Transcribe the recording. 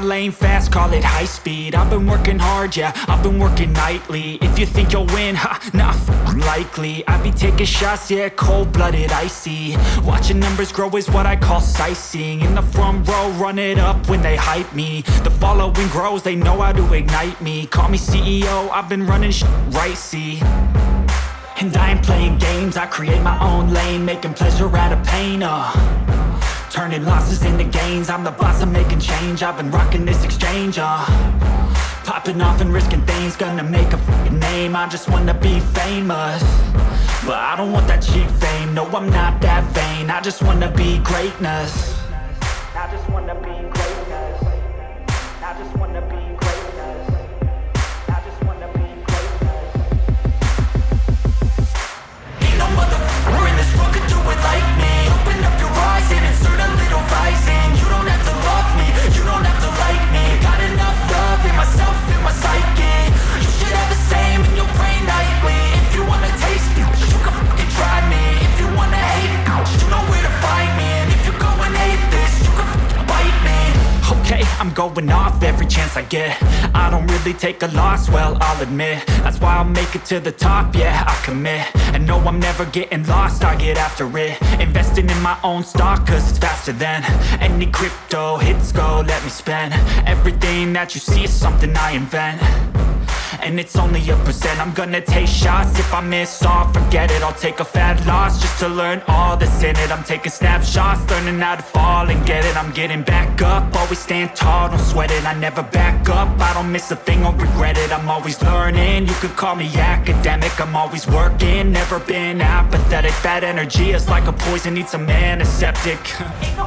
lane fast, call it high speed. I've been working hard, yeah, I've been working nightly. If you think you'll win, not likely. I be taking shots, yeah, cold-blooded, icy. Watching numbers grow is what I call sightseeing. In the front row, run it up when they hype me. The following grows, they know how to ignite me. Call me CEO, I've been running right, see. And I ain't playing games, I create my own lane, making pleasure out of pain, turning losses into gains. I'm the boss, I'm making change. I've been rocking this exchange, popping off and risking things. Gonna make a f***ing name. I just wanna be famous, but I don't want that cheap fame. No, I'm not that vain. I just wanna be greatness. I just wanna be greatness. I just wanna be greatness. I just wanna be greatness. Ain't no motherfucker in this world could do it like me. Open up your eyes and insert a little rising. You don't have to love me, you don't have to like me. Got enough love in myself, in my psyche. You should have the same in your brain nightly. If you wanna taste me, you can fucking try me. If you wanna hate me, you know where to find me. And if you go and hate this, you can fucking bite me. Okay, I'm going off every chance I get. I don't really take a loss, well, I'll admit. That's why I'll make it to the top, yeah, I commit. And no, I'm never getting lost, I get after it. Investing in my own stock, cause it's faster than any crypto hits go, let me spend. Everything that you see is something I invent, and it's only a percent. I'm gonna take shots, if I miss all, forget it. I'll take a fat loss just to learn all that's in it. I'm taking snapshots, learning how to fall and get it. I'm getting back up, always stand tall, don't sweat it. I never back up, I don't miss a thing or regret it. I'm always learning, you could call me academic. I'm always working, never been apathetic. That energy is like a poison, needs some antiseptic. Ain't no